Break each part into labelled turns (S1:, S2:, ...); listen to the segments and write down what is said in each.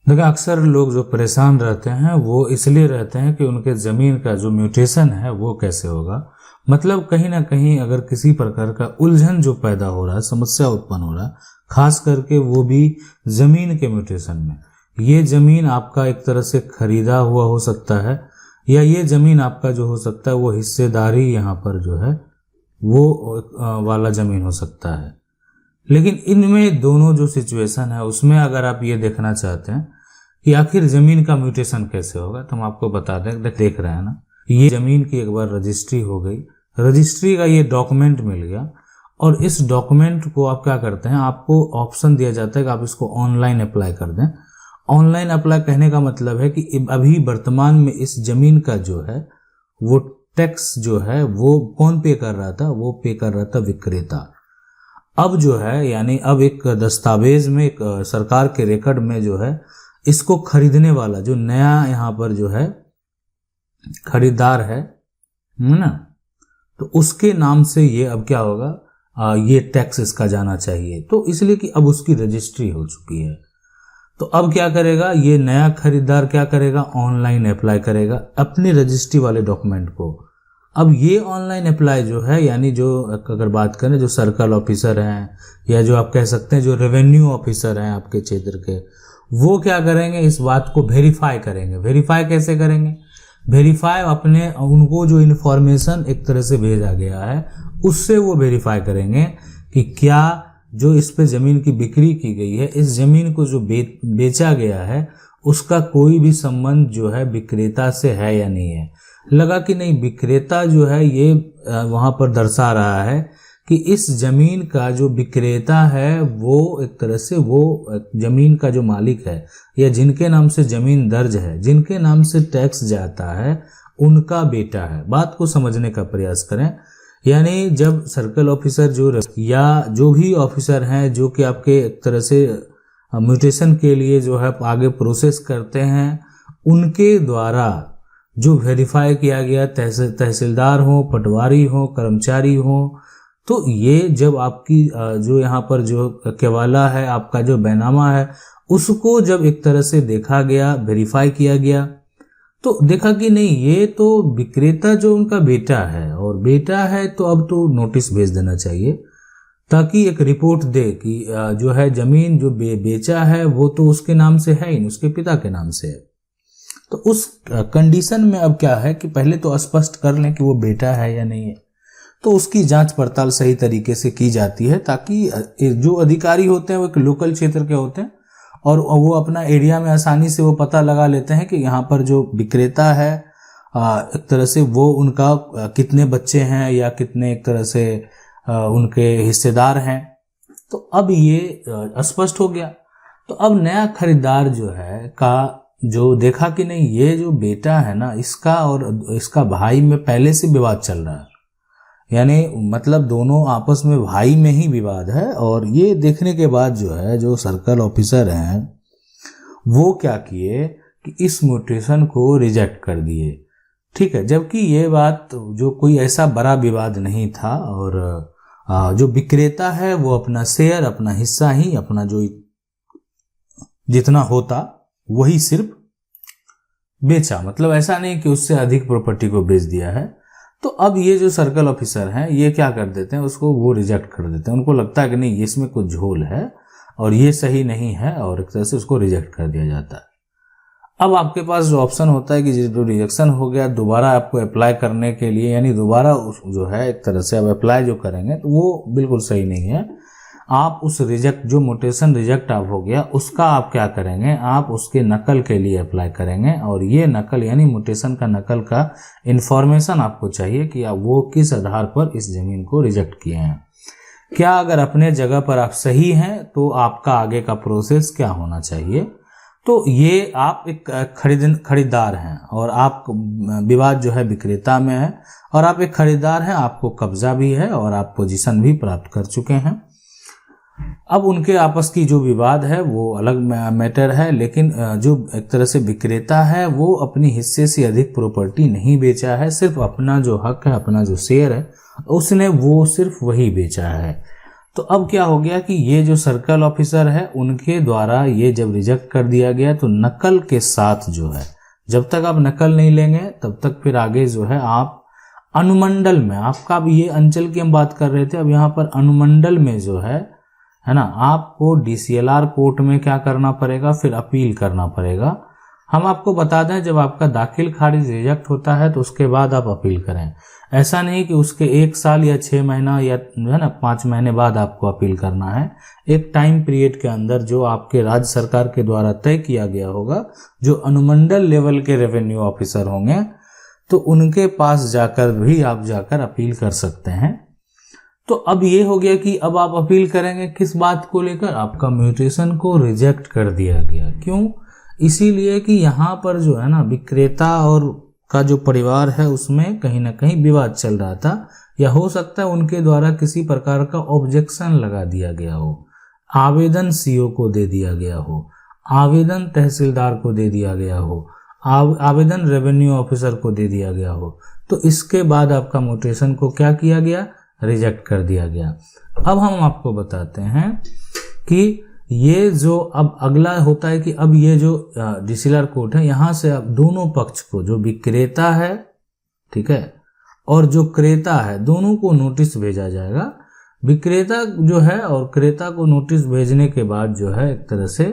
S1: देखिए, अक्सर लोग जो परेशान रहते हैं वो इसलिए रहते हैं कि उनके ज़मीन का जो म्यूटेशन है वो कैसे होगा। मतलब कहीं ना कहीं अगर किसी प्रकार का उलझन जो पैदा हो रहा है, समस्या उत्पन्न हो रहा है, खास करके वो भी ज़मीन के म्यूटेशन में। ये ज़मीन आपका एक तरह से खरीदा हुआ हो सकता है, या ये ज़मीन आपका जो हो सकता है वो हिस्सेदारी यहाँ पर जो है वो वाला ज़मीन हो सकता है। लेकिन इनमें दोनों जो सिचुएशन है उसमें अगर आप ये देखना चाहते हैं कि आखिर जमीन का म्यूटेशन कैसे होगा, तो हम आपको बता दें। देख रहे हैं ना, ये जमीन की एक बार रजिस्ट्री हो गई, रजिस्ट्री का ये डॉक्यूमेंट मिल गया, और इस डॉक्यूमेंट को आप क्या करते हैं, आपको ऑप्शन दिया जाता है कि आप इसको ऑनलाइन अप्लाई कर दें। ऑनलाइन अप्लाई कहने का मतलब है कि अभी वर्तमान में इस जमीन का जो है वो टैक्स जो है वो कौन पे कर रहा था, वो पे कर रहा था विक्रेता। अब जो है यानी अब एक दस्तावेज में, एक सरकार के रिकॉर्ड में जो है इसको खरीदने वाला जो नया यहाँ पर जो है खरीदार है ना, तो उसके नाम से ये अब क्या होगा, ये टैक्स इसका जाना चाहिए। तो इसलिए कि अब उसकी रजिस्ट्री हो चुकी है, तो अब क्या करेगा ये नया खरीदार, क्या करेगा, ऑनलाइन अप्लाई करेगा अपनी रजिस्ट्री वाले डॉक्यूमेंट को। अब ये ऑनलाइन अप्लाई जो है, यानी जो अगर बात करें जो सर्कल ऑफिसर हैं या जो आप कह सकते हैं जो रेवेन्यू ऑफिसर हैं आपके क्षेत्र के, वो क्या करेंगे, इस बात को वेरीफाई करेंगे। वेरीफाई कैसे करेंगे, वेरीफाई अपने उनको जो इन्फॉर्मेशन एक तरह से भेजा गया है उससे वो वेरीफाई करेंगे कि क्या जो इस पे ज़मीन की बिक्री की गई है, इस ज़मीन को जो बेचा गया है उसका कोई भी संबंध जो है विक्रेता से है या नहीं है। लगा कि नहीं, विक्रेता जो है ये वहाँ पर दर्शा रहा है कि इस ज़मीन का जो विक्रेता है वो एक तरह से वो ज़मीन का जो मालिक है या जिनके नाम से ज़मीन दर्ज है, जिनके नाम से टैक्स जाता है, उनका बेटा है। बात को समझने का प्रयास करें। यानी जब सर्कल ऑफिसर जो या जो भी ऑफिसर हैं जो कि आपके एक तरह से म्यूटेशन के लिए जो है आगे प्रोसेस करते हैं, उनके द्वारा जो वेरीफाई किया गया, तहसीलदार हो, पटवारी हो, कर्मचारी हो, तो ये जब आपकी जो यहाँ पर जो केवाला है, आपका जो बैनामा है, उसको जब एक तरह से देखा गया, वेरीफाई किया गया, तो देखा कि नहीं ये तो विक्रेता जो उनका बेटा है, और बेटा है तो अब तो नोटिस भेज देना चाहिए ताकि एक रिपोर्ट दे कि जो है जमीन जो बेचा है वो तो उसके नाम से है ही नहीं, उसके पिता के नाम से है। तो उस कंडीशन में अब क्या है कि पहले तो स्पष्ट कर लें कि वो बेटा है या नहीं है, तो उसकी जांच पड़ताल सही तरीके से की जाती है ताकि जो अधिकारी होते हैं वो एक लोकल क्षेत्र के होते हैं और वो अपना एरिया में आसानी से वो पता लगा लेते हैं कि यहाँ पर जो विक्रेता है एक तरह से वो उनका कितने बच्चे हैं या कितने एक तरह से उनके हिस्सेदार हैं। तो अब ये स्पष्ट हो गया। तो अब नया खरीदार जो है का जो देखा कि नहीं ये जो बेटा है ना, इसका और इसका भाई में पहले से विवाद चल रहा है, यानी मतलब दोनों आपस में भाई में ही विवाद है। और ये देखने के बाद जो है जो सर्कल ऑफिसर हैं वो क्या किए कि इस म्यूटेशन को रिजेक्ट कर दिए, ठीक है। जबकि ये बात जो कोई ऐसा बड़ा विवाद नहीं था, और जो विक्रेता है वो अपना शेयर, अपना हिस्सा ही, अपना जो जितना होता वही सिर्फ बेचा, मतलब ऐसा नहीं कि उससे अधिक प्रॉपर्टी को बेच दिया है। तो अब ये जो सर्कल ऑफिसर हैं ये क्या कर देते हैं, उसको वो रिजेक्ट कर देते हैं। उनको लगता है कि नहीं इसमें कुछ झोल है और ये सही नहीं है, और एक तरह से उसको रिजेक्ट कर दिया जाता है। अब आपके पास जो ऑप्शन होता है कि जो रिजेक्शन हो गया, दोबारा आपको अप्लाई करने के लिए, यानी दोबारा जो है एक तरह से आप अप्लाई जो करेंगे तो वो बिल्कुल सही नहीं है। आप उस रिजेक्ट जो म्यूटेशन रिजेक्ट आप हो गया उसका आप क्या करेंगे, आप उसके नकल के लिए अप्लाई करेंगे। और ये नकल यानी म्यूटेशन का नकल का इंफॉर्मेशन आपको चाहिए कि आप वो किस आधार पर इस जमीन को रिजेक्ट किए हैं। क्या अगर अपने जगह पर आप सही हैं तो आपका आगे का प्रोसेस क्या होना चाहिए। तो ये आप एक खरीदार हैं और आप विवाद जो है विक्रेता में है, और आप एक खरीदार हैं, आपको कब्जा भी है और आप पोजीशन भी प्राप्त कर चुके हैं। अब उनके आपस की जो विवाद है वो अलग मैटर है, लेकिन जो एक तरह से विक्रेता है वो अपनी हिस्से से अधिक प्रॉपर्टी नहीं बेचा है, सिर्फ अपना जो हक है, अपना जो शेयर है उसने वो सिर्फ वही बेचा है। तो अब क्या हो गया कि ये जो सर्कल ऑफिसर है उनके द्वारा ये जब रिजेक्ट कर दिया गया, तो नकल के साथ जो है, जब तक आप नकल नहीं लेंगे तब तक फिर आगे जो है आप अनुमंडल में, आपका अब ये अंचल की हम बात कर रहे थे, अब यहाँ पर अनुमंडल में जो है ना, आपको DCLR कोर्ट में क्या करना पड़ेगा, फिर अपील करना पड़ेगा। हम आपको बता दें, जब आपका दाखिल खारिज रिजेक्ट होता है तो उसके बाद आप अपील करें। ऐसा नहीं कि उसके 1 साल या 6 महीना या जो है ना 5 महीने बाद आपको अपील करना है। एक टाइम पीरियड के अंदर जो आपके राज्य सरकार के द्वारा तय किया गया होगा, जो अनुमंडल लेवल के रेवेन्यू ऑफिसर होंगे, तो उनके पास जाकर भी आप जाकर अपील कर सकते हैं। तो अब ये हो गया कि अब आप अपील करेंगे किस बात को लेकर, आपका म्यूटेशन को रिजेक्ट कर दिया गया। क्यों? इसीलिए कि यहाँ पर जो है ना विक्रेता और का जो परिवार है उसमें कहीं ना कहीं विवाद चल रहा था, या हो सकता है उनके द्वारा किसी प्रकार का ऑब्जेक्शन लगा दिया गया हो, आवेदन CO को दे दिया गया हो, आवेदन तहसीलदार को दे दिया गया हो, आवेदन रेवेन्यू ऑफिसर को दे दिया गया हो, तो इसके बाद आपका म्यूटेशन को क्या किया गया, रिजेक्ट कर दिया गया। अब हम आपको बताते हैं कि ये जो अब अगला होता है कि अब ये जो DCLR कोर्ट है, यहाँ से अब दोनों पक्ष को, जो विक्रेता है, ठीक है, और जो क्रेता है, दोनों को नोटिस भेजा जाएगा। विक्रेता जो है और क्रेता को नोटिस भेजने के बाद जो है एक तरह से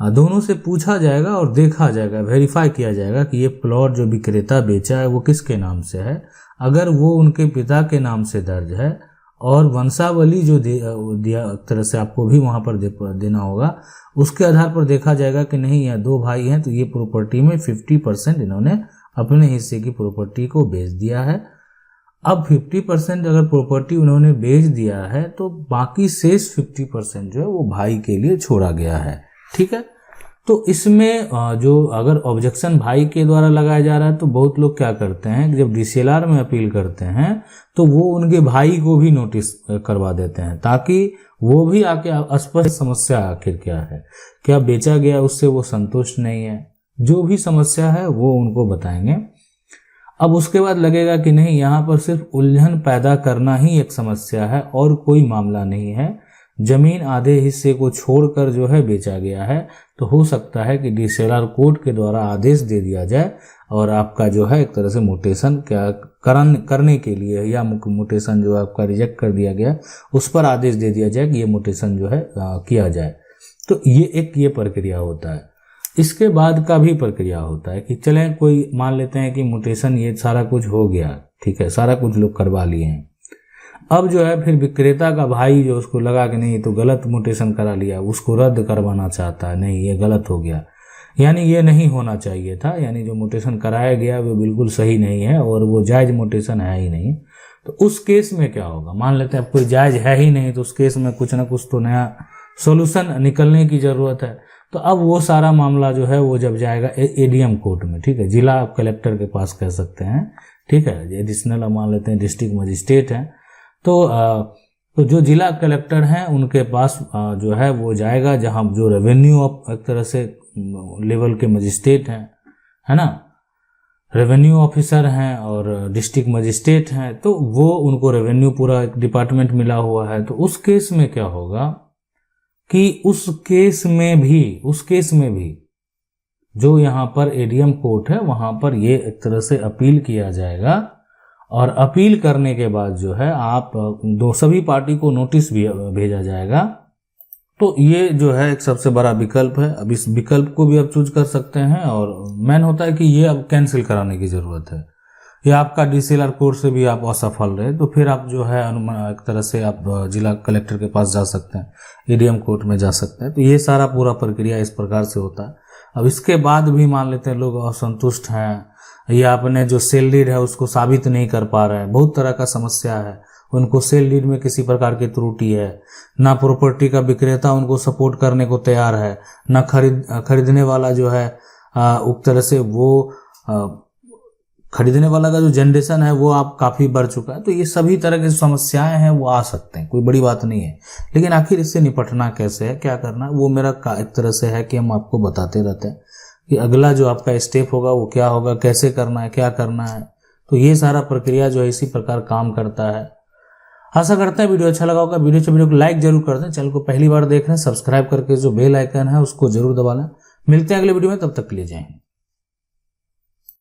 S1: दोनों से पूछा जाएगा और देखा जाएगा, वेरीफाई किया जाएगा कि ये प्लॉट जो विक्रेता बेचा है वो किसके नाम से है। अगर वो उनके पिता के नाम से दर्ज है और वंशावली जो दिया एक तरह से आपको भी वहाँ पर देना होगा, उसके आधार पर देखा जाएगा कि नहीं, यह 2 भाई हैं तो ये प्रॉपर्टी में 50% इन्होंने अपने हिस्से की प्रॉपर्टी को बेच दिया है। अब 50% अगर प्रॉपर्टी उन्होंने बेच दिया है तो बाकी शेष 50% जो है वो भाई के लिए छोड़ा गया है, ठीक है। तो इसमें जो अगर ऑब्जेक्शन भाई के द्वारा लगाया जा रहा है तो बहुत लोग क्या करते हैं कि जब DCLR में अपील करते हैं तो वो उनके भाई को भी नोटिस करवा देते हैं, ताकि वो भी आके स्पष्ट समस्या आखिर क्या है, क्या बेचा गया उससे वो संतुष्ट नहीं है, जो भी समस्या है वो उनको बताएंगे। अब उसके बाद लगेगा कि नहीं, यहाँ पर सिर्फ उलझन पैदा करना ही एक समस्या है और कोई मामला नहीं है, जमीन आधे हिस्से को छोड़कर जो है बेचा गया है, तो हो सकता है कि DCLR कोर्ट के द्वारा आदेश दे दिया जाए और आपका जो है एक तरह से म्यूटेशन क्या करने के लिए, या म्यूटेशन जो आपका रिजेक्ट कर दिया गया उस पर आदेश दे दिया जाए कि ये म्यूटेशन जो है किया जाए। तो ये प्रक्रिया होता है। इसके बाद का भी प्रक्रिया होता है कि चलें कोई मान लेते हैं कि म्यूटेशन ये सारा कुछ हो गया, ठीक है, सारा कुछ लोग करवा लिए हैं। अब जो है फिर विक्रेता का भाई जो उसको लगा कि नहीं तो गलत म्यूटेशन करा लिया, उसको रद्द करवाना चाहता है, नहीं ये गलत हो गया, यानी ये नहीं होना चाहिए था, यानी जो म्यूटेशन कराया गया वो बिल्कुल सही नहीं है और वो जायज म्यूटेशन है ही नहीं। तो उस केस में क्या होगा, मान लेते हैं अब कोई जायज है ही नहीं, तो उस केस में कुछ ना कुछ तो नया सोल्यूशन निकलने की जरूरत है। तो अब वो सारा मामला जो है वो जब जाएगा ADM कोर्ट में, ठीक है, जिला कलेक्टर के पास कह सकते हैं, ठीक है, एडिशनल मान लेते हैं डिस्ट्रिक्ट मजिस्ट्रेट हैं, तो जो जिला कलेक्टर हैं उनके पास जो है वो जाएगा, जहां जो रेवेन्यू एक तरह से लेवल के मजिस्ट्रेट हैं, है ना, रेवेन्यू ऑफिसर हैं और डिस्ट्रिक्ट मजिस्ट्रेट हैं, तो वो उनको रेवेन्यू पूरा एक डिपार्टमेंट मिला हुआ है। तो उस केस में क्या होगा कि उस केस में भी जो यहाँ पर ADM कोर्ट है वहां पर ये एक तरह से अपील किया जाएगा, और अपील करने के बाद जो है आप सभी पार्टी को नोटिस भी भेजा जाएगा। तो ये जो है एक सबसे बड़ा विकल्प है। अब इस विकल्प को भी आप चूज कर सकते हैं, और मेन होता है कि ये अब कैंसिल कराने की जरूरत है, या आपका DCLR कोर्ट से भी आप असफल रहे तो फिर आप जो है एक तरह से आप जिला कलेक्टर के पास जा सकते हैं, ADM कोर्ट में जा सकते हैं। तो ये सारा पूरा प्रक्रिया इस प्रकार से होता है। अब इसके बाद भी मान लेते हैं लोग असंतुष्ट हैं, या अपने जो सेल डीड है उसको साबित नहीं कर पा रहे हैं, बहुत तरह का समस्या है, उनको सेल डीड में किसी प्रकार की त्रुटि है, ना प्रॉपर्टी का विक्रेता उनको सपोर्ट करने को तैयार है, ना खरीदने वाला जो है उस तरह से वो खरीदने वाला का जो जनरेशन है वो आप काफी बढ़ चुका है। तो ये सभी तरह की समस्याएं हैं वो आ सकते हैं, कोई बड़ी बात नहीं है, लेकिन आखिर इससे निपटना कैसे है, क्या करना है, वो मेरा एक तरह से है कि हम आपको बताते रहते हैं कि अगला जो आपका स्टेप होगा वो क्या होगा, कैसे करना है, क्या करना है। तो ये सारा प्रक्रिया जो है इसी प्रकार काम करता है। आशा करते हैं वीडियो अच्छा लगा होगा। वीडियो को लाइक जरूर कर दें। चैनल को पहली बार देख रहे हैं सब्सक्राइब करके जो बेल आइकन है उसको जरूर दबा लें। मिलते हैं अगले वीडियो में, तब तक के लिए जय हिंद।